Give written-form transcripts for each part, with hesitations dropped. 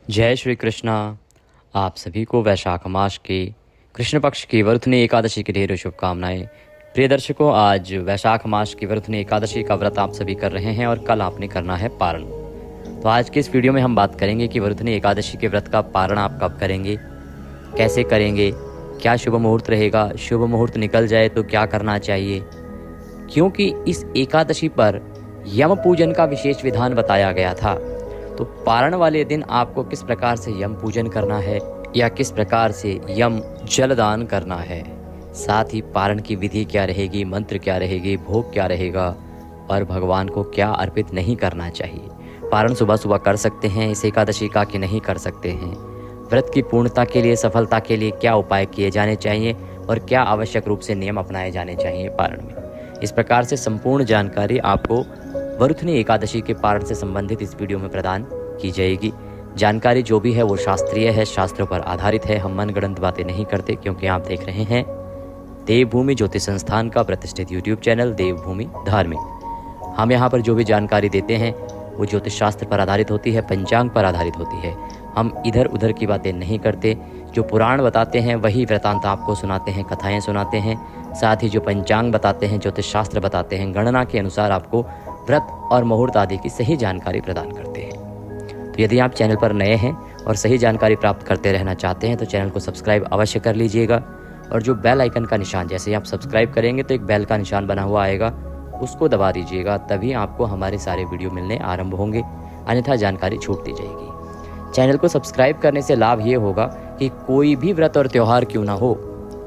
जय श्री कृष्णा। आप सभी को वैशाख मास के कृष्ण पक्ष की वरुथनी एकादशी की ढेरों शुभकामनाएं। प्रिय दर्शकों, आज वैशाख मास की वरुथनी एकादशी का व्रत आप सभी कर रहे हैं और कल आपने करना है पारण। तो आज के इस वीडियो में हम बात करेंगे कि वरुथनी एकादशी के व्रत का पारण आप कब करेंगे, कैसे करेंगे, क्या शुभ मुहूर्त रहेगा, शुभ मुहूर्त निकल जाए तो क्या करना चाहिए, क्योंकि इस एकादशी पर यम पूजन का विशेष विधान बताया गया था। तो पारण वाले दिन आपको किस प्रकार से यम पूजन करना है या किस प्रकार से यम जलदान करना है, साथ ही पारण की विधि क्या रहेगी, मंत्र क्या रहेगी, भोग क्या रहेगा और भगवान को क्या अर्पित नहीं करना चाहिए। पारण सुबह सुबह कर सकते हैं इस एकादशी का कि नहीं कर सकते हैं, व्रत की पूर्णता के लिए, सफलता के लिए क्या उपाय किए जाने चाहिए और क्या आवश्यक रूप से नियम अपनाए जाने चाहिए पारण में। इस प्रकार से संपूर्ण जानकारी आपको वरुथनी एकादशी के पारण से संबंधित इस वीडियो में प्रदान की जाएगी। जानकारी जो भी है वो शास्त्रीय है, शास्त्रों पर आधारित है। हम मनगढ़ंत बातें नहीं करते, क्योंकि आप देख रहे हैं देवभूमि ज्योतिष संस्थान का प्रतिष्ठित यूट्यूब चैनल देवभूमि धार्मिक। हम यहाँ पर जो भी जानकारी देते हैं वो ज्योतिष शास्त्र पर आधारित होती है, पंचांग पर आधारित होती है। हम इधर उधर की बातें नहीं करते। जो पुराण बताते हैं वही वृतांत आपको सुनाते हैं, कथाएं सुनाते हैं। साथ ही जो पंचांग बताते हैं, ज्योतिष शास्त्र बताते हैं, गणना के अनुसार आपको व्रत और मुहूर्त आदि की सही जानकारी प्रदान करते हैं। तो यदि आप चैनल पर नए हैं और सही जानकारी प्राप्त करते रहना चाहते हैं तो चैनल को सब्सक्राइब अवश्य कर लीजिएगा। और जो बेल आइकन का निशान, जैसे ही आप सब्सक्राइब करेंगे तो एक बेल का निशान बना हुआ आएगा, उसको दबा दीजिएगा, तभी आपको हमारे सारे वीडियो मिलने आरंभ होंगे, अन्यथा जानकारी छूटती जाएगी। चैनल को सब्सक्राइब करने से लाभ ये होगा कि कोई भी व्रत और त्यौहार क्यों ना हो,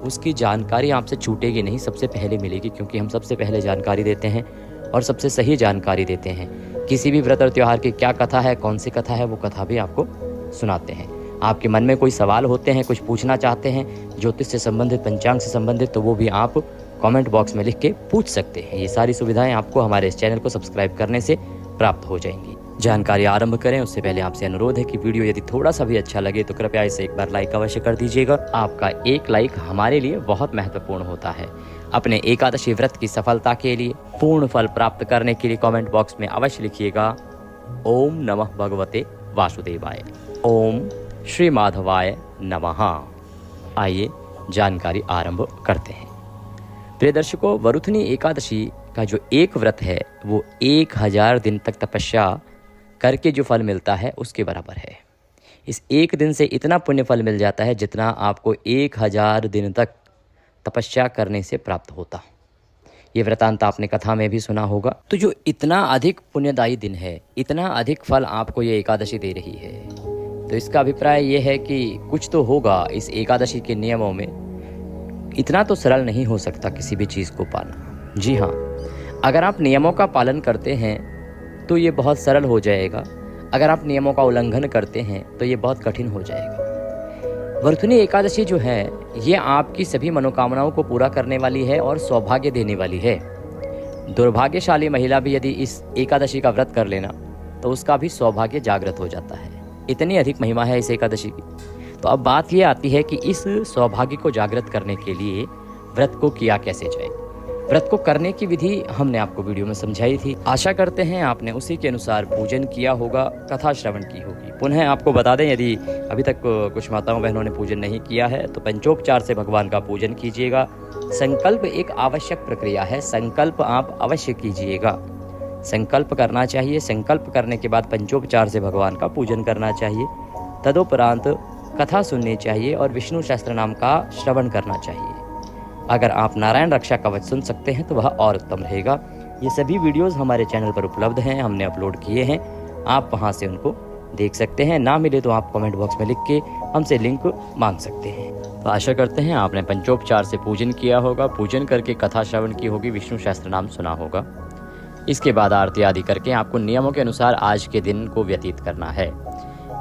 उसकी जानकारी आपसे छूटेगी नहीं, सबसे पहले मिलेगी, क्योंकि हम सबसे पहले जानकारी देते हैं और सबसे सही जानकारी देते हैं। किसी भी व्रत और त्यौहार की क्या कथा है, कौन सी कथा है, वो कथा भी आपको सुनाते हैं। आपके मन में कोई सवाल होते हैं, कुछ पूछना चाहते हैं ज्योतिष से संबंधित, पंचांग से संबंधित, तो वो भी आप कमेंट बॉक्स में लिख के पूछ सकते हैं। ये सारी सुविधाएं आपको हमारे इस चैनल को सब्सक्राइब करने से प्राप्त हो जाएंगी। जानकारी आरंभ करें उससे पहले आपसे अनुरोध है कि वीडियो यदि थोड़ा सा भी अच्छा लगे तो कृपया इसे एक बार लाइक अवश्य कर दीजिएगा। आपका एक लाइक हमारे लिए बहुत महत्वपूर्ण होता है। अपने एकादशी व्रत की सफलता के लिए, पूर्ण फल प्राप्त करने के लिए कमेंट बॉक्स में अवश्य लिखिएगा ओम नमः भगवते वासुदेवाय, ओम श्री माधवाय नमः। आइए जानकारी आरंभ करते हैं। प्रिय दर्शकों, वरुथनी एकादशी का जो एक व्रत है वो 1000 दिन तक तपस्या करके जो फल मिलता है उसके बराबर है। इस एक दिन से इतना पुण्य फल मिल जाता है जितना आपको 1000 दिन तक तपस्या करने से प्राप्त होता। ये वृतांत आपने कथा में भी सुना होगा। तो जो इतना अधिक पुण्यदायी दिन है, इतना अधिक फल आपको ये एकादशी दे रही है, तो इसका अभिप्राय ये है कि कुछ तो होगा इस एकादशी के नियमों में। इतना तो सरल नहीं हो सकता किसी भी चीज़ को पाना। जी हाँ, अगर आप नियमों का पालन करते हैं तो ये बहुत सरल हो जाएगा, अगर आप नियमों का उल्लंघन करते हैं तो ये बहुत कठिन हो जाएगा। वरुथनी एकादशी जो है ये आपकी सभी मनोकामनाओं को पूरा करने वाली है और सौभाग्य देने वाली है। दुर्भाग्यशाली महिला भी यदि इस एकादशी का व्रत कर लेना तो उसका भी सौभाग्य जागृत हो जाता है। इतनी अधिक महिमा है इस एकादशी की। तो अब बात ये आती है कि इस सौभाग्य को जागृत करने के लिए व्रत को किया कैसे जाए। व्रत को करने की विधि हमने आपको वीडियो में समझाई थी। आशा करते हैं आपने उसी के अनुसार पूजन किया होगा, कथा श्रवण की होगी। पुनः आपको बता दें, यदि अभी तक कुछ माताओं बहनों ने पूजन नहीं किया है तो पंचोपचार से भगवान का पूजन कीजिएगा। संकल्प एक आवश्यक प्रक्रिया है, संकल्प आप अवश्य कीजिएगा। संकल्प करना चाहिए, संकल्प करने के बाद पंचोपचार से भगवान का पूजन करना चाहिए। तदुपरांत कथा सुननी चाहिए और विष्णु सहस्त्र नाम का श्रवण करना चाहिए। अगर आप नारायण रक्षा कवच सुन सकते हैं तो वह और उत्तम रहेगा। ये सभी वीडियोस हमारे चैनल पर उपलब्ध हैं, हमने अपलोड किए हैं, आप वहां से उनको देख सकते हैं। ना मिले तो आप कमेंट बॉक्स में लिख के हमसे लिंक मांग सकते हैं। तो आशा करते हैं आपने पंचोपचार से पूजन किया होगा, पूजन करके कथा श्रवण की होगी, विष्णु सहस्त्र नाम सुना होगा। इसके बाद आरती आदि करके आपको नियमों के अनुसार आज के दिन को व्यतीत करना है।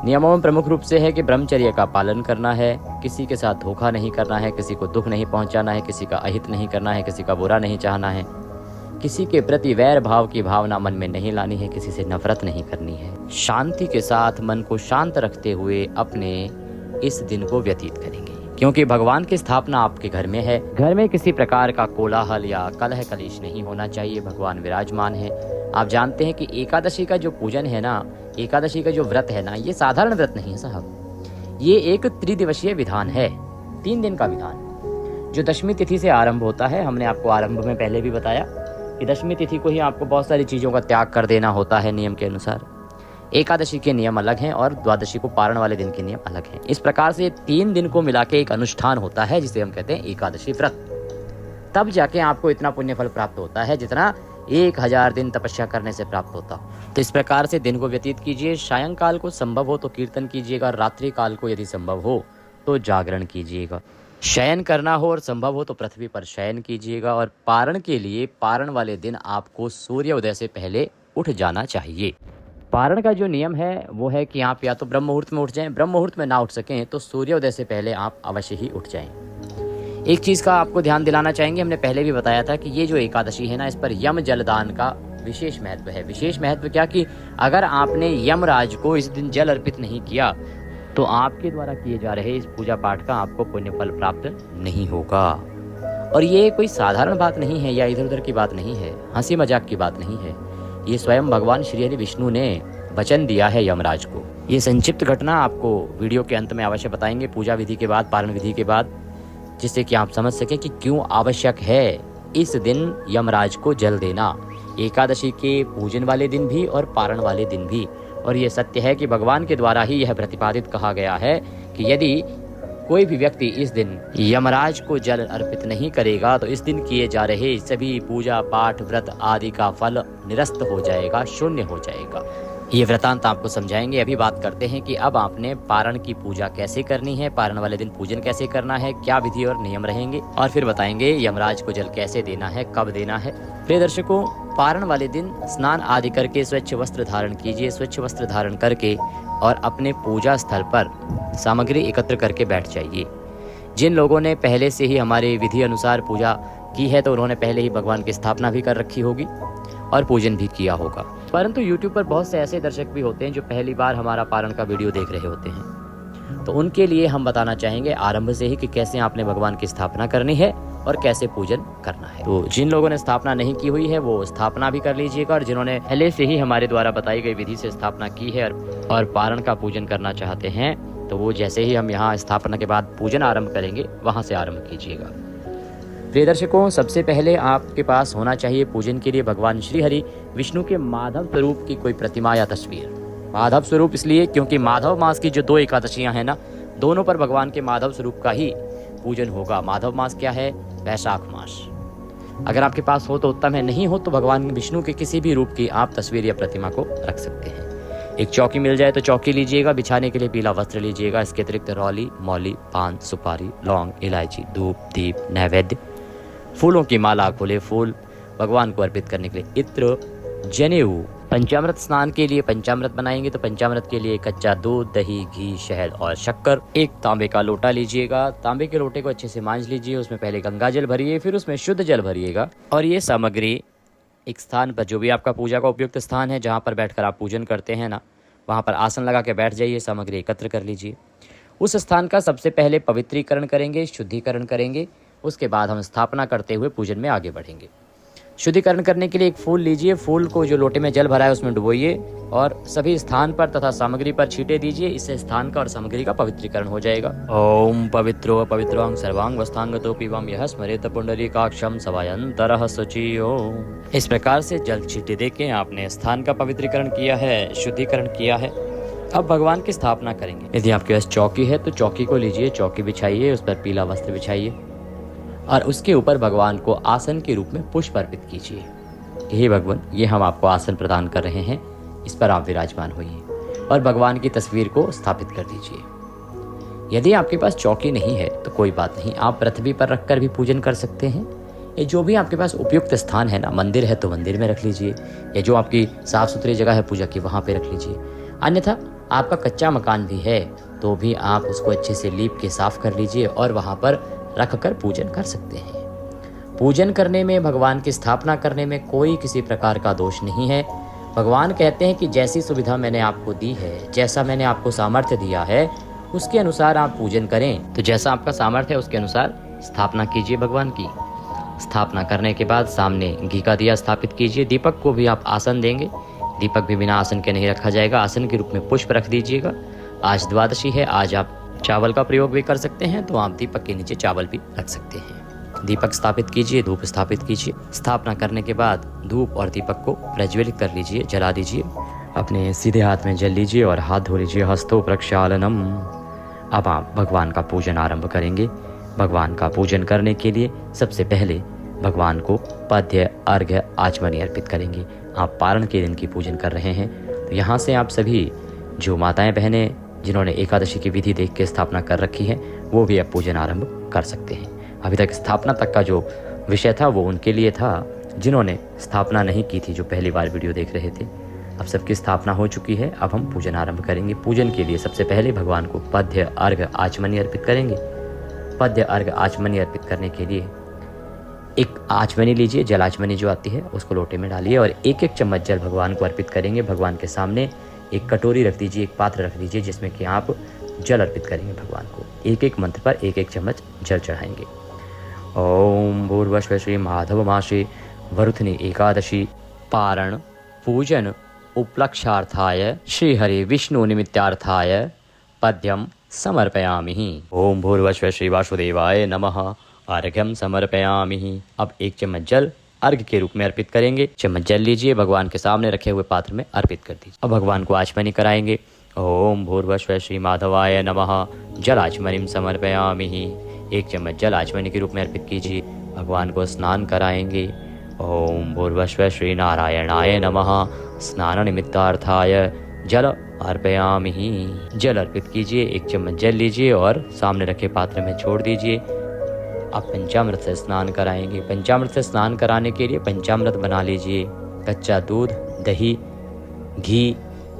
नियमों में प्रमुख रूप से है कि ब्रह्मचर्य का पालन करना है, किसी के साथ धोखा नहीं करना है, किसी को दुख नहीं पहुंचाना है, किसी का अहित नहीं करना है, किसी का बुरा नहीं चाहना है, किसी के प्रति वैर भाव की भावना मन में नहीं लानी है, किसी से नफरत नहीं करनी है। शांति के साथ मन को शांत रखते हुए अपने इस दिन को व्यतीत करेंगे, क्योंकि भगवान की स्थापना आपके घर में है। घर में किसी प्रकार का कोलाहल या कलह कलेश नहीं होना चाहिए, भगवान विराजमान है। आप जानते हैं कि एकादशी का जो पूजन है ना, एकादशी का जो व्रत है ना, ये साधारण व्रत नहीं है साहब, ये एक त्रिदिवसीय विधान है, 3 दिन का विधान जो दशमी तिथि से आरंभ होता है। हमने आपको आरंभ में पहले भी बताया कि दशमी तिथि को ही आपको बहुत सारी चीज़ों का त्याग कर देना होता है नियम के अनुसार। एकादशी के नियम अलग हैं और द्वादशी को पारण वाले दिन के नियम अलग हैं। इस प्रकार से 3 दिन को मिला के एक अनुष्ठान होता है जिसे हम कहते हैं एकादशी व्रत। तब जाके आपको इतना पुण्य फल प्राप्त होता है जितना 1000 दिन तपस्या करने से प्राप्त होता। तो इस प्रकार से दिन को व्यतीत कीजिए। सायंकाल को संभव हो तो कीर्तन कीजिएगा, रात्रि काल को यदि संभव हो तो जागरण कीजिएगा। शयन करना हो और संभव हो तो पृथ्वी पर शयन कीजिएगा। और पारण के लिए पारण वाले दिन आपको सूर्योदय से पहले उठ जाना चाहिए। पारण का जो नियम है वो है कि आप या तो ब्रह्म मुहूर्त में उठ जाएं, ब्रह्म मुहूर्त में ना उठ सकें तो सूर्योदय से पहले आप अवश्य ही उठ जाएं। एक चीज़ का आपको ध्यान दिलाना चाहेंगे, हमने पहले भी बताया था कि ये जो एकादशी है ना, इस पर यम जलदान का विशेष महत्व है। विशेष महत्व क्या कि अगर आपने यमराज को इस दिन जल अर्पित नहीं किया तो आपके द्वारा किए जा रहे इस पूजा पाठ का आपको पुण्य फल प्राप्त नहीं होगा। और ये कोई साधारण बात नहीं है या इधर उधर की बात नहीं है, हंसी मजाक की बात नहीं है। ये स्वयं भगवान श्री हरि विष्णु ने वचन दिया है यमराज को। ये संक्षिप्त घटना आपको वीडियो के अंत में अवश्य बताएंगे, पूजा विधि के बाद, पारण विधि के बाद, जिससे कि आप समझ सकें कि क्यों आवश्यक है इस दिन यमराज को जल देना, एकादशी के पूजन वाले दिन भी और पारण वाले दिन भी। और ये सत्य है कि भगवान के द्वारा ही यह प्रतिपादित कहा गया है कि यदि कोई भी व्यक्ति इस दिन यमराज को जल अर्पित नहीं करेगा तो इस दिन किए जा रहे सभी पूजा पाठ व्रत आदि का फल निरस्त हो जाएगा, शून्य हो जाएगा। ये वृतांत आपको समझाएंगे। अभी बात करते हैं कि अब आपने पारण की पूजा कैसे करनी है, पारण वाले दिन पूजन कैसे करना है, क्या विधि और नियम रहेंगे, और फिर बताएंगे यमराज को जल कैसे देना है, कब देना है। प्रिय दर्शकों, पारण वाले दिन स्नान आदि करके स्वच्छ वस्त्र धारण कीजिए। स्वच्छ वस्त्र धारण करके और अपने पूजा स्थल पर सामग्री एकत्र करके बैठ जाइए। जिन लोगों ने पहले से ही हमारे विधि अनुसार पूजा की है तो उन्होंने पहले ही भगवान की स्थापना भी कर रखी होगी और पूजन भी किया होगा। परंतु YouTube पर बहुत से ऐसे दर्शक भी होते हैं जो पहली बार हमारा पारण का वीडियो देख रहे होते हैं, तो उनके लिए हम बताना चाहेंगे आरंभ से ही कि कैसे आपने भगवान की स्थापना करनी है और कैसे पूजन करना है। तो जिन लोगों ने स्थापना नहीं की हुई है वो स्थापना भी कर लीजिएगा, और जिन्होंने पहले से ही हमारे द्वारा बताई गई विधि से स्थापना की है और पारण का पूजन करना चाहते हैं तो वो जैसे ही हम यहाँ स्थापना के बाद पूजन आरंभ करेंगे वहाँ से आरंभ कीजिएगा। प्रिय दर्शकों, सबसे पहले आपके पास होना चाहिए पूजन के लिए भगवान श्री हरि विष्णु के माधव स्वरूप की कोई प्रतिमा या तस्वीर। माधव स्वरूप इसलिए क्योंकि माधव मास की जो 2 एकादशियां हैं ना, दोनों पर भगवान के माधव स्वरूप का ही पूजन होगा। माधव मास क्या है? वैशाख मास। अगर आपके पास हो तो उत्तम है, नहीं हो तो भगवान विष्णु के किसी भी रूप की आप तस्वीर या प्रतिमा को रख सकते हैं। एक चौकी मिल जाए तो चौकी लीजिएगा, बिछाने के लिए पीला वस्त्र लीजिएगा। इसके अतिरिक्त रौली, मौली, पान, सुपारी, लौंग, इलायची, धूप, दीप, नैवेद्य, फूलों की माला, खुले फूल, भगवान को अर्पित करने के लिए इत्र, जनेऊ। पंचामृत स्नान के लिए पंचामृत बनाएंगे तो पंचामृत के लिए कच्चा दूध, दही, घी, शहद और शक्कर। एक तांबे का लोटा लीजिएगा। तांबे के लोटे को अच्छे से मांझ लीजिए, उसमें पहले गंगा जल भरिए, फिर उसमें शुद्ध जल भरिएगा। और ये सामग्री एक स्थान पर, जो भी आपका पूजा का उपयुक्त स्थान है जहाँ पर बैठकर आप पूजन करते हैं ना, वहाँ पर आसन लगा के बैठ जाइए, सामग्री एकत्र कर लीजिए। उस स्थान का सबसे पहले पवित्रीकरण करेंगे, शुद्धिकरण करेंगे। उसके बाद हम स्थापना करते हुए पूजन में आगे बढ़ेंगे। शुद्धिकरण करने के लिए एक फूल लीजिए, फूल को जो लोटे में जल भरा है उसमें डुबोइए और सभी स्थान पर तथा सामग्री पर छींटे दीजिए। इससे स्थान का और सामग्री का पवित्रीकरण हो जाएगा। ओम पवित्रो पवित्रांग सर्वांग वस्तांगतो पिबम यह स्मरेत पुंडरीकाक्षम सवायंतरः शुचियो। इस प्रकार से जल छींटे देके आपने स्थान का पवित्रीकरण किया है, शुद्धिकरण किया है। अब भगवान की स्थापना करेंगे। यदि आपके पास चौकी है तो चौकी को लीजिए, चौकी बिछाइए, उस पर पीला वस्त्र बिछाइए और उसके ऊपर भगवान को आसन के रूप में पुष्प अर्पित कीजिए। हे भगवान, ये हम आपको आसन प्रदान कर रहे हैं, इस पर आप विराजमान होइए और भगवान की तस्वीर को स्थापित कर दीजिए। यदि आपके पास चौकी नहीं है तो कोई बात नहीं, आप पृथ्वी पर रखकर भी पूजन कर सकते हैं। ये जो भी आपके पास उपयुक्त स्थान है ना, मंदिर है तो मंदिर में रख लीजिए, या जो आपकी साफ सुथरी जगह है पूजा की वहाँ पे रख लीजिए। अन्यथा आपका कच्चा मकान भी है तो भी आप उसको अच्छे से लीप के साफ कर लीजिए और वहाँ पर रखकर पूजन कर सकते हैं। पूजन करने में, भगवान की स्थापना करने में कोई किसी प्रकार का दोष नहीं है। भगवान कहते हैं कि जैसी सुविधा मैंने आपको दी है, जैसा मैंने आपको सामर्थ्य दिया है, उसके अनुसार आप पूजन करें। तो जैसा आपका सामर्थ्य है उसके अनुसार स्थापना कीजिए भगवान की। स्थापना करने के बाद सामने घी का दिया स्थापित कीजिए। दीपक को भी आप आसन देंगे, दीपक भी बिना आसन के नहीं रखा जाएगा, आसन के रूप में पुष्प रख दीजिएगा। आज द्वादशी है, आज आप चावल का प्रयोग भी कर सकते हैं, तो आप दीपक के नीचे चावल भी रख सकते हैं। दीपक स्थापित कीजिए, धूप स्थापित कीजिए। स्थापना करने के बाद धूप और दीपक को प्रज्वलित कर लीजिए, जला दीजिए। अपने सीधे हाथ में जल लीजिए और हाथ धो लीजिए। हस्तो प्रक्षालनम। अब आप भगवान का पूजन आरंभ करेंगे। भगवान का पूजन करने के लिए सबसे पहले भगवान को पद्य, अर्घ्य, आचमनी अर्पित करेंगे। आप पारण के दिन की पूजन कर रहे हैं, तो यहाँ से आप सभी जो माताएं बहनें जिन्होंने एकादशी की विधि देख के स्थापना कर रखी है, वो भी अब पूजन आरंभ कर सकते हैं। अभी तक स्थापना तक का जो विषय था वो उनके लिए था जिन्होंने स्थापना नहीं की थी, जो पहली बार वीडियो देख रहे थे। अब सबकी स्थापना हो चुकी है, अब हम पूजन आरंभ करेंगे। पूजन के लिए सबसे पहले भगवान को पद्य, अर्घ्य, आचमनी अर्पित करेंगे। पद्य, अर्घ्य, आचमनी अर्पित करने के लिए एक आचमनी लीजिए, जलाचमनी जो आती है उसको लोटे में डालिए और एक एक चम्मच जल भगवान को अर्पित करेंगे। भगवान के सामने एक कटोरी रख दीजिए, एक पात्र रख दीजिए जिसमें कि आप जल अर्पित करेंगे भगवान को। एक एक मंत्र पर एक एक चम्मच जल चढ़ाएंगे। ओम भूर्भुवः श्री माधव मासी वरुथनी एकादशी पारण पूजन उपलक्षार्थाय श्री हरि विष्णु निमित्तार्थाय पद्यम समर्पयामि। ओम भूर्भुवः श्री वासुदेवाय नमः। अर्घ्यम समर्पयामि। अब एक चम्मच जल अर्घ्य के रूप में अर्पित करेंगे। चम्मच जल लीजिए, भगवान के सामने रखे हुए पात्र में अर्पित कर दीजिए। अब भगवान को आचमनी कराएंगे। ओम भूर्भुवः श्री माधवाय नमः। जल आचमनीम समर्पयामि। एक चम्मच जल आचमनी के रूप में अर्पित कीजिए। भगवान को स्नान कराएंगे। ओम भूर्भुवः श्री नारायणाय नमः। स्नान निमित्तार्थाय जल अर्पयामि। जल अर्पित कीजिए, एक चम्मच जल लीजिए और सामने रखे पात्र में छोड़ दीजिए। अब पंचामृत से स्नान कराएंगे। पंचामृत से स्नान कराने के लिए पंचामृत बना लीजिए। कच्चा दूध, दही, घी,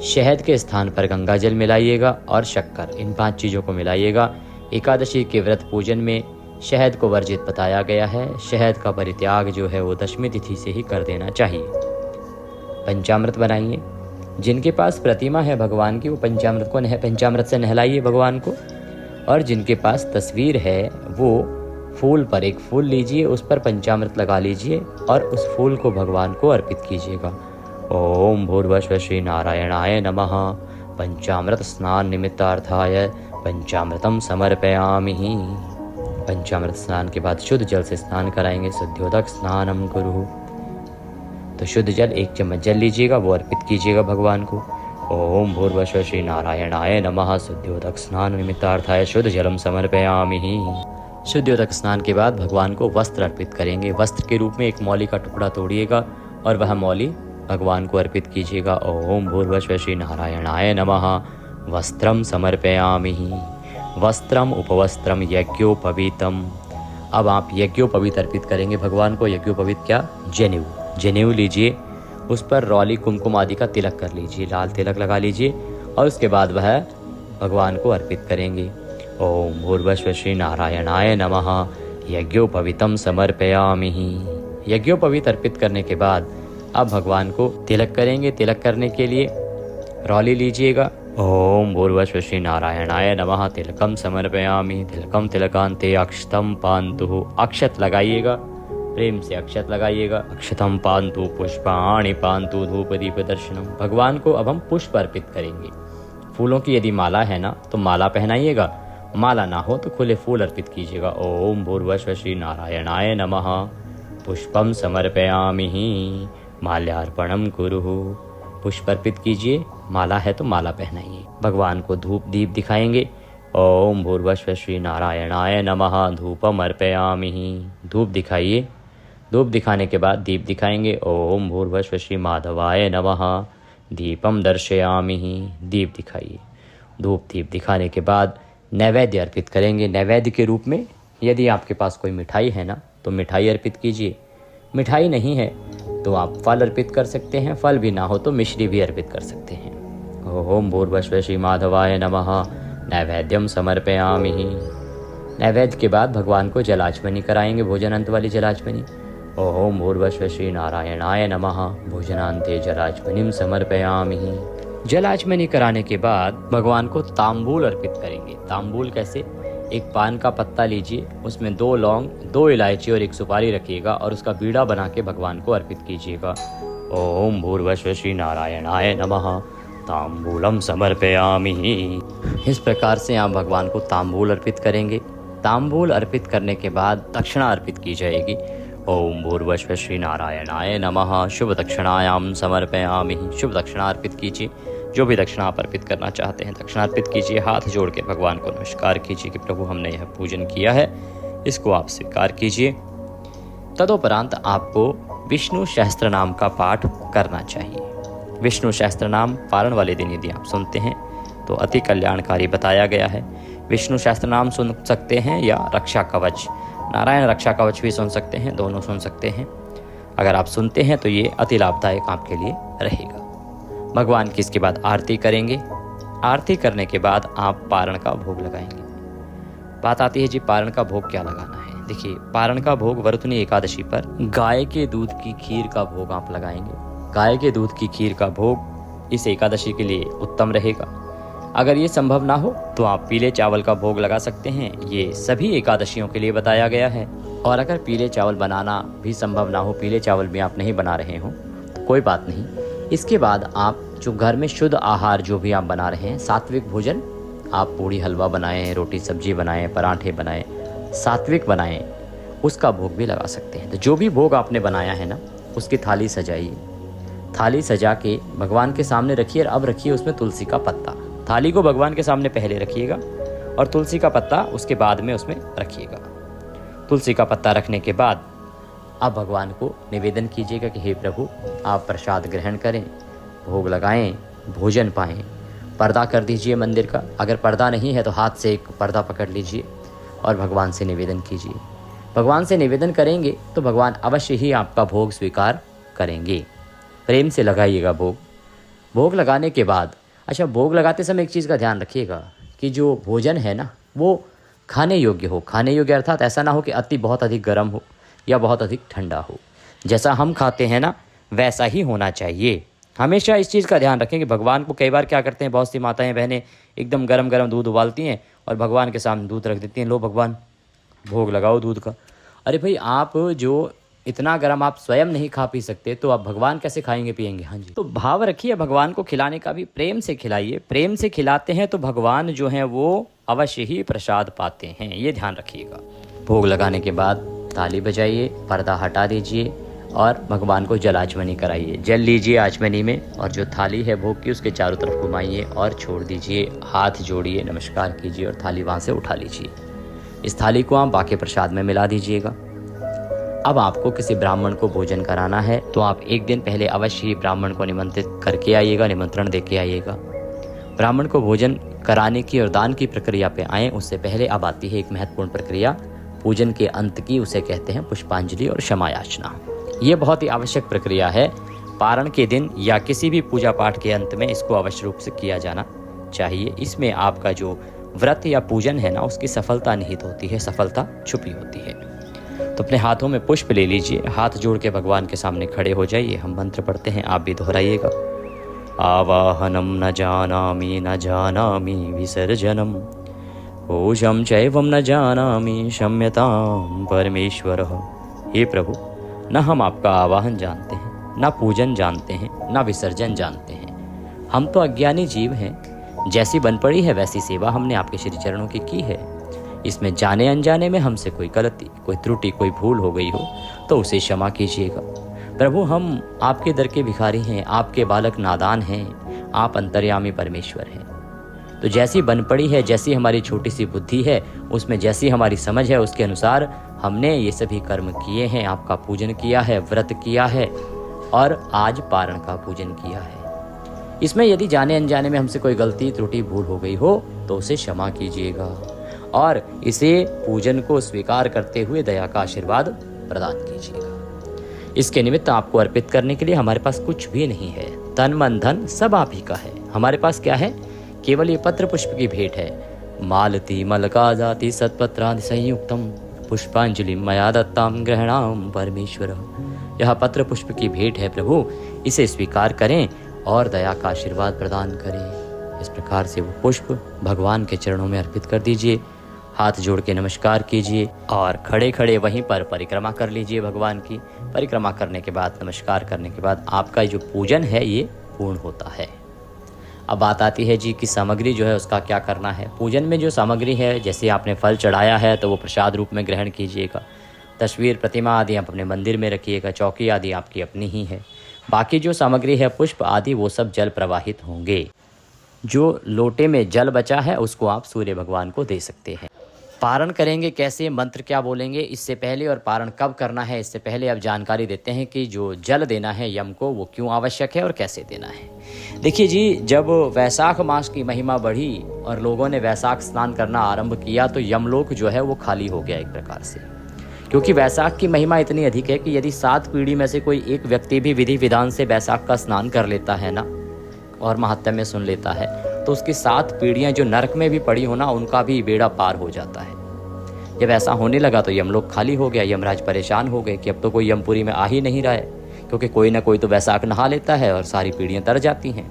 शहद के स्थान पर गंगा जल मिलाइएगा और शक्कर, इन 5 चीज़ों को मिलाइएगा। एकादशी के व्रत पूजन में शहद को वर्जित बताया गया है। शहद का परित्याग जो है वो दशमी तिथि से ही कर देना चाहिए। पंचामृत बनाइए। जिनके पास प्रतिमा है भगवान की, वो पंचामृत से नहलाइए भगवान को। और जिनके पास तस्वीर है वो फूल पर एक फूल लीजिए, उस पर पंचामृत लगा लीजिए और उस फूल को भगवान को अर्पित कीजिएगा। ओम भूर्भुवः श्री नारायणाय नमः। पंचामृत स्नान निमित्तार्थाय पंचामृतम समर्पयामि। पंचामृत स्नान के बाद शुद्ध जल से स्नान कराएंगे। शुद्धोदक स्नानम कुरु। तो शुद्ध जल, एक चम्मच जल लीजिएगा, वो अर्पित कीजिएगा भगवान को। ओम भूर्भुवः श्री नारायणाय नमः। शुद्धोदक स्नान निमित्तार्थाय शुद्ध जलम समर्पयामि। शुद्धोदक स्नान के बाद भगवान को वस्त्र अर्पित करेंगे। वस्त्र के रूप में एक मौली का टुकड़ा तोड़िएगा और वह मौली भगवान को अर्पित कीजिएगा। ओम भूर्भुवः श्री नारायणाय नमः। वस्त्रम समर्पयामि। वस्त्रम उपवस्त्रम यज्ञोपवीतम। अब आप यज्ञोपवीत अर्पित करेंगे भगवान को। यज्ञोपवीत क्या? जनेऊ। जनेऊ लीजिए, उस पर रौली, कुमकुम आदि का तिलक कर लीजिए, लाल तिलक लगा लीजिए और उसके बाद वह भगवान को अर्पित करेंगे। ओम भूर्भुवः श्री नारायणाय नमः। यज्ञोपवीतम समर्पयामि। यज्ञोपवीत अर्पित करने के बाद अब भगवान को तिलक करेंगे। तिलक करने के लिए रौली लीजिएगा। ओम भूर्भुवः श्री नारायणाय नमः। तिलकम समर्पयामि। तिलकम तिलकांते अक्षतम पान्तु। अक्षत लगाइएगा, प्रेम से अक्षत लगाइएगा। अक्षतम पान्तु पुष्पाणि पान्तु धूप दीप दर्शनम। भगवान को अब हम पुष्प अर्पित करेंगे। फूलों की यदि माला है ना तो माला पहनाइएगा, माला ना हो तो खुले फूल अर्पित कीजिएगा। ओम भूर्भुवः श्री नारायणाय नमः। पुष्पम समर्पयामि। माल्यार्पणम कुरु। पुष्प अर्पित कीजिए, माला है तो माला पहनाइए। भगवान को धूप दीप दिखाएंगे। ओम भूर्भुवः श्री नारायणाय नमः। धूपम अर्पयामि। धूप दिखाइए। धूप दिखाने के बाद दीप दिखाएंगे। ओम भूर्भुवः श्री माधवाय नमः। दीपम दर्शयामि। दीप दिखाइए। धूप दीप दिखाने के बाद नैवेद्य अर्पित करेंगे। नैवेद्य के रूप में यदि आपके पास कोई मिठाई है ना तो मिठाई अर्पित कीजिए। मिठाई नहीं है तो आप फल अर्पित कर सकते हैं। फल भी ना हो तो मिश्री भी अर्पित कर सकते हैं। ओम भूर्भुवः श्री माधवाय नमः। नैवेद्यम समर्पयामि। नैवेद्य के बाद भगवान को जलाचमनी कराएंगे, भोजनांत वाली जलाचमनी। ओम भूर्भुवः श्री नारायणाय नमः। भोजनांते जलाचमनीम समर्पयामि। जलाचमनी कराने के बाद भगवान को तांबूल अर्पित करेंगे। तांबूल कैसे? एक पान का पत्ता लीजिए, उसमें 2 लौंग, 2 इलायची और 1 सुपारी रखिएगा और उसका बीड़ा बना के भगवान को अर्पित कीजिएगा। ओम भूर्भुवः श्री नारायणाय नमः तांबूलम समर्पयामि। इस प्रकार से आप भगवान को तांबूल अर्पित करेंगे। तांबूल अर्पित करने के बाद दक्षिणा अर्पित की जाएगी। ओम भूर्भुवः श्री नारायणाय नमः शुभ दक्षिणायाम समर्पयामि। शुभ दक्षिणा अर्पित कीजिए। जो भी दक्षिणा आप अर्पित करना चाहते हैं दक्षिणा अर्पित कीजिए। हाथ जोड़ के भगवान को नमस्कार कीजिए कि प्रभु हमने यह पूजन किया है, इसको आप स्वीकार कीजिए। तदोपरांत आपको विष्णु सहस्त्र नाम का पाठ करना चाहिए। विष्णु सहस्त्र नाम पारण वाले दिन यदि आप सुनते हैं तो अति कल्याणकारी बताया गया है। विष्णु सहस्त्र नाम सुन सकते हैं या रक्षा कवच, नारायण रक्षा कवच भी सुन सकते हैं, दोनों सुन सकते हैं। अगर आप सुनते हैं तो ये अति लाभदायक आपके लिए रहेगा। भगवान की इसके बाद आरती करेंगे। आरती करने के बाद आप पारण का भोग लगाएंगे। बात आती है जी पारण का भोग क्या लगाना है। देखिए, पारण का भोग वरुथनी एकादशी पर गाय के दूध की खीर का भोग आप लगाएंगे। गाय के दूध की खीर का भोग इस एकादशी के लिए उत्तम रहेगा। अगर ये संभव ना हो तो आप पीले चावल का भोग लगा सकते हैं। ये सभी एकादशियों के लिए बताया गया है। और अगर पीले चावल बनाना भी संभव ना हो, पीले चावल भी आप नहीं बना रहे हो तो कोई बात नहीं। इसके बाद आप जो घर में शुद्ध आहार जो भी आप बना रहे हैं, सात्विक भोजन, आप पूड़ी हलवा बनाएं, रोटी सब्जी बनाएं, पराठे बनाएं, सात्विक बनाएं, उसका भोग भी लगा सकते हैं। तो जो भी भोग आपने बनाया है ना, उसकी थाली सजाइए। थाली सजा के भगवान के सामने रखिए। और अब रखिए उसमें तुलसी का पत्ता। थाली को भगवान के सामने पहले रखिएगा और तुलसी का पत्ता उसके बाद में उसमें रखिएगा। तुलसी का पत्ता रखने के बाद आप भगवान को निवेदन कीजिएगा कि हे प्रभु, आप प्रसाद ग्रहण करें, भोग लगाएं, भोजन पाएं। पर्दा कर दीजिए मंदिर का। अगर पर्दा नहीं है तो हाथ से एक पर्दा पकड़ लीजिए और भगवान से निवेदन कीजिए। भगवान से निवेदन करेंगे तो भगवान अवश्य ही आपका भोग स्वीकार करेंगे। प्रेम से लगाइएगा भोग। भोग लगाने के बाद अच्छा, भोग लगाते समय एक चीज़ का ध्यान रखिएगा कि जो भोजन है ना वो खाने योग्य हो। खाने योग्य अर्थात ऐसा ना हो कि अति बहुत अधिक गर्म हो या बहुत अधिक ठंडा हो। जैसा हम खाते हैं ना वैसा ही होना चाहिए। हमेशा इस चीज़ का ध्यान रखें कि भगवान को कई बार क्या करते हैं, बहुत सी माताएं बहनें एकदम गरम गरम दूध उबालती हैं और भगवान के सामने दूध रख देती हैं, लो भगवान भोग लगाओ दूध का। अरे भाई, आप जो इतना गर्म आप स्वयं नहीं खा पी सकते तो आप भगवान कैसे खाएंगे पिएंगे। हाँ जी, तो भाव रखिए भगवान को खिलाने का भी। प्रेम से खिलाइए। प्रेम से खिलाते हैं तो भगवान जो हैं वो अवश्य ही प्रसाद पाते हैं, ये ध्यान रखिएगा। भोग लगाने के बाद ताली बजाइए, पर्दा हटा दीजिए और भगवान को जल आचमनी कराइए। जल लीजिए आचमनी में और जो थाली है भोग की उसके चारों तरफ घुमाइए और छोड़ दीजिए। हाथ जोड़िए, नमस्कार कीजिए और थाली वहाँ से उठा लीजिए। इस थाली को आप बाकी प्रसाद में मिला दीजिएगा। अब आपको किसी ब्राह्मण को भोजन कराना है तो आप एक दिन पहले अवश्य ही ब्राह्मण को निमंत्रित करके आइएगा, निमंत्रण दे के आइएगा। ब्राह्मण को भोजन कराने की और दान की प्रक्रिया पे आए उससे पहले अब आती है एक महत्वपूर्ण प्रक्रिया पूजन के अंत की। उसे कहते हैं पुष्पांजलि और क्षमा याचना। ये बहुत ही आवश्यक प्रक्रिया है। पारण के दिन या किसी भी पूजा पाठ के अंत में इसको अवश्य रूप से किया जाना चाहिए। इसमें आपका जो व्रत या पूजन है ना उसकी सफलता निहित होती है, सफलता छुपी होती है। तो अपने हाथों में पुष्प ले लीजिए, हाथ जोड़ के भगवान के सामने खड़े हो जाइए। हम मंत्र पढ़ते हैं, आप भी दोहराइएगा। आवाहनम न जानामि न जानामि विसर्जनम पूजम चैवम न जानामि क्षम्यतां परमेश्वर। हे प्रभु, न हम आपका आवाहन जानते हैं, न पूजन जानते हैं, न विसर्जन जानते हैं। हम तो अज्ञानी जीव हैं। जैसी बन पड़ी है वैसी सेवा हमने आपके श्री चरणों की है। इसमें जाने अनजाने में हमसे कोई गलती, कोई त्रुटि, कोई भूल हो गई हो तो उसे क्षमा कीजिएगा। प्रभु, हम आपके दर के भिखारी हैं, आपके बालक नादान हैं, आप अंतर्यामी परमेश्वर हैं। तो जैसी बन पड़ी है, जैसी हमारी छोटी सी बुद्धि है, उसमें जैसी हमारी समझ है उसके अनुसार हमने ये सभी कर्म किए हैं। आपका पूजन किया है, व्रत किया है और आज पारण का पूजन किया है। इसमें यदि जाने अनजाने में हमसे कोई गलती, त्रुटि, भूल हो गई हो तो उसे क्षमा कीजिएगा और इसे पूजन को स्वीकार करते हुए दया का आशीर्वाद प्रदान कीजिएगा। इसके निमित्त आपको अर्पित करने के लिए हमारे पास कुछ भी नहीं है। तन मन धन सब आप ही का है। हमारे पास क्या है? केवल ये पत्र पुष्प की भेंट है। मालती मलका जाति सत्पत्रादि संयुक्तम पुष्पांजलि मया दत्ताम ग्रहणाम परमेश्वर। यह पत्र पुष्प की भेंट है प्रभु, इसे स्वीकार करें और दया का आशीर्वाद प्रदान करें। इस प्रकार से वो पुष्प भगवान के चरणों में अर्पित कर दीजिए। हाथ जोड़ के नमस्कार कीजिए और खड़े खड़े वहीं पर परिक्रमा कर लीजिए भगवान की। परिक्रमा करने के बाद, नमस्कार करने के बाद आपका जो पूजन है ये पूर्ण होता है। अब बात आती है जी कि सामग्री जो है उसका क्या करना है। पूजन में जो सामग्री है, जैसे आपने फल चढ़ाया है तो वो प्रसाद रूप में ग्रहण कीजिएगा। तस्वीर, प्रतिमा आदि आप अपने मंदिर में रखिएगा। चौकी आदि आपकी अपनी ही है। बाकी जो सामग्री है, पुष्प आदि, वो सब जल प्रवाहित होंगे। जो लोटे में जल बचा है उसको आप सूर्य भगवान को दे सकते हैं। पारण करेंगे कैसे, मंत्र क्या बोलेंगे इससे पहले, और पारण कब करना है इससे पहले अब जानकारी देते हैं कि जो जल देना है यम को, वो क्यों आवश्यक है और कैसे देना है। देखिए जी, जब वैशाख मास की महिमा बढ़ी और लोगों ने वैशाख स्नान करना आरंभ किया तो यमलोक जो है वो खाली हो गया एक प्रकार से। क्योंकि वैशाख की महिमा इतनी अधिक है कि यदि 7 पीढ़ी में से कोई एक व्यक्ति भी विधि विधान से वैशाख का स्नान कर लेता है ना, और महात्म्य में सुन लेता है, तो उसकी 7 पीढ़ियां जो नरक में भी पड़ी हो ना, उनका भी बेड़ा पार हो जाता है। जब ऐसा होने लगा तो यमलोक खाली हो गया। यमराज परेशान हो गए कि अब तो कोई यमपुरी में आ ही नहीं रहा है, क्योंकि कोई ना कोई तो वैशाख नहा लेता है और सारी पीढ़ियां तर जाती हैं।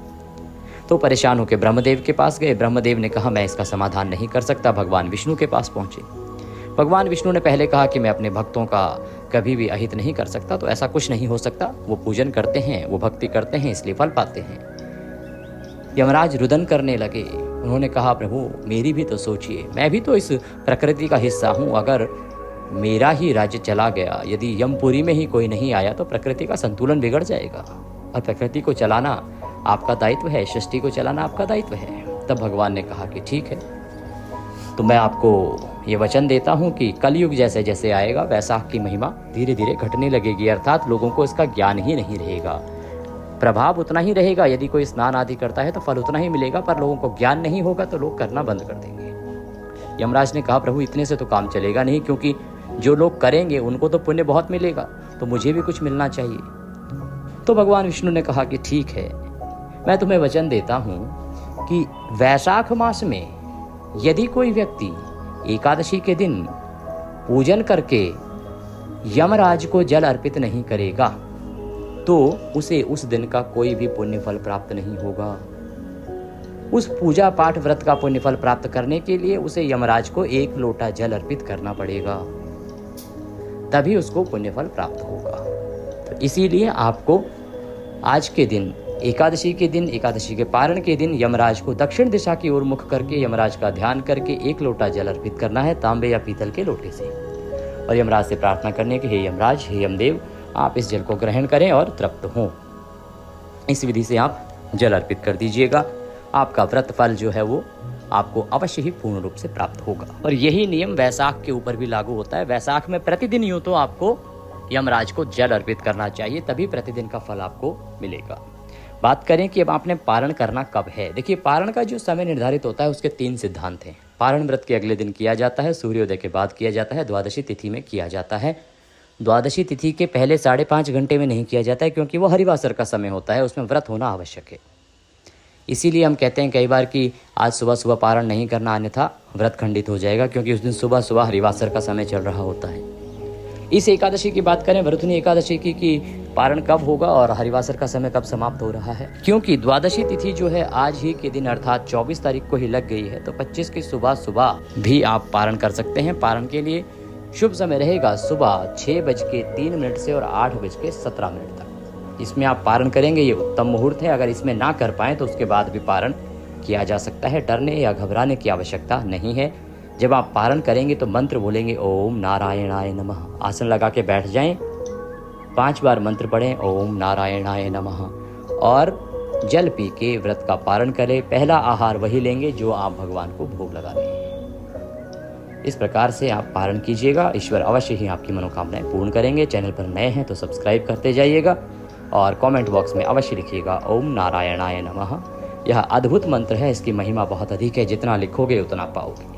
तो परेशान होकर ब्रह्मदेव के पास गए। ब्रह्मदेव ने कहा मैं इसका समाधान नहीं कर सकता। भगवान विष्णु के पास पहुंचे। भगवान विष्णु ने पहले कहा कि मैं अपने भक्तों का कभी भी अहित नहीं कर सकता, तो ऐसा कुछ नहीं हो सकता। वो पूजन करते हैं, वो भक्ति करते हैं, इसलिए फल पाते हैं। यमराज रुदन करने लगे। उन्होंने कहा प्रभु मेरी भी तो सोचिए, मैं भी तो इस प्रकृति का हिस्सा हूँ। अगर मेरा ही राज्य चला गया, यदि यमपुरी में ही कोई नहीं आया तो प्रकृति का संतुलन बिगड़ जाएगा, और प्रकृति को चलाना आपका दायित्व है, सृष्टि को चलाना आपका दायित्व है। तब भगवान ने कहा कि ठीक है, तो मैं आपको ये वचन देता हूँ कि कलयुग जैसे जैसे आएगा वैशाख की महिमा धीरे धीरे घटने लगेगी, अर्थात लोगों को इसका ज्ञान ही नहीं रहेगा। प्रभाव उतना ही रहेगा, यदि कोई स्नान आदि करता है तो फल उतना ही मिलेगा, पर लोगों को ज्ञान नहीं होगा तो लोग करना बंद कर देंगे। यमराज ने कहा प्रभु इतने से तो काम चलेगा नहीं, क्योंकि जो लोग करेंगे उनको तो पुण्य बहुत मिलेगा, तो मुझे भी कुछ मिलना चाहिए। तो भगवान विष्णु ने कहा कि ठीक है, मैं तुम्हें वचन देता हूँ कि वैशाख मास में यदि कोई व्यक्ति एकादशी के दिन पूजन करके यमराज को जल अर्पित नहीं करेगा तो उसे उस दिन का कोई भी पुण्य फल प्राप्त नहीं होगा। उस पूजा पाठ व्रत का पुण्य फल प्राप्त करने के लिए उसे यमराज को 1 लोटा जल अर्पित करना पड़ेगा, तभी उसको पुण्य फल प्राप्त होगा। तो इसीलिए आपको आज के दिन, एकादशी के दिन, एकादशी के पारण के दिन यमराज को दक्षिण दिशा की ओर मुख करके यमराज का ध्यान करके 1 लोटा जल अर्पित करना है, तांबे या पीतल के लोटे से, और यमराज से प्रार्थना करने के हे यमराज, हे यमदेव, आप इस जल को ग्रहण करें और तृप्त हों। इस विधि से आप जल अर्पित कर दीजिएगा। आपका व्रत फल जो है वो आपको अवश्य ही पूर्ण रूप से प्राप्त होगा। और यही नियम वैशाख के ऊपर भी लागू होता है। वैशाख में प्रतिदिन यूं तो आपको यमराज को जल अर्पित करना चाहिए, तभी प्रतिदिन का फल आपको मिलेगा। बात करें कि अब आपने पारण करना कब है। देखिए, पारण का जो समय निर्धारित होता है उसके 3 सिद्धांत हैं। पारण व्रत के अगले दिन किया जाता है, सूर्योदय के बाद किया जाता है, द्वादशी तिथि में किया जाता है। द्वादशी तिथि के पहले 5.5 घंटे में नहीं किया जाता है, क्योंकि वो हरिवासर का समय होता है, उसमें व्रत होना आवश्यक है। इसीलिए हम कहते हैं कई बार कि आज सुबह सुबह पारण नहीं करना, अन्यथा व्रत खंडित हो जाएगा, क्योंकि उस दिन सुबह सुबह हरिवासर का समय चल रहा होता है। इस एकादशी की बात करें, वरुथनी एकादशी की, कि पारण कब होगा और हरिवासर का समय कब समाप्त हो रहा है, क्योंकि द्वादशी तिथि जो है आज ही के दिन अर्थात 24 तारीख को ही लग गई है, तो 25 की सुबह सुबह भी आप पारण कर सकते हैं। पारण के लिए शुभ समय रहेगा सुबह 6:03 से और 8:17 तक। इसमें आप पारण करेंगे, ये उत्तम मुहूर्त है। अगर इसमें ना कर पाएँ तो उसके बाद भी पारण किया जा सकता है। डरने या घबराने की आवश्यकता नहीं है। जब आप पारण करेंगे तो मंत्र बोलेंगे ओम नारायणाय नमः। आसन लगा के बैठ जाएं, 5 बार मंत्र पढ़ें ओम नारायणाय नमः, और जल पी के व्रत का पारण करें। पहला आहार वही लेंगे जो आप भगवान को भोग लगा रहे हैं। इस प्रकार से आप पारण कीजिएगा, ईश्वर अवश्य ही आपकी मनोकामनाएं पूर्ण करेंगे। चैनल पर नए हैं तो सब्सक्राइब करते जाइएगा और कमेंट बॉक्स में अवश्य लिखिएगा ओम नारायणाय नमः। यह अद्भुत मंत्र है, इसकी महिमा बहुत अधिक है, जितना लिखोगे उतना पाओगे।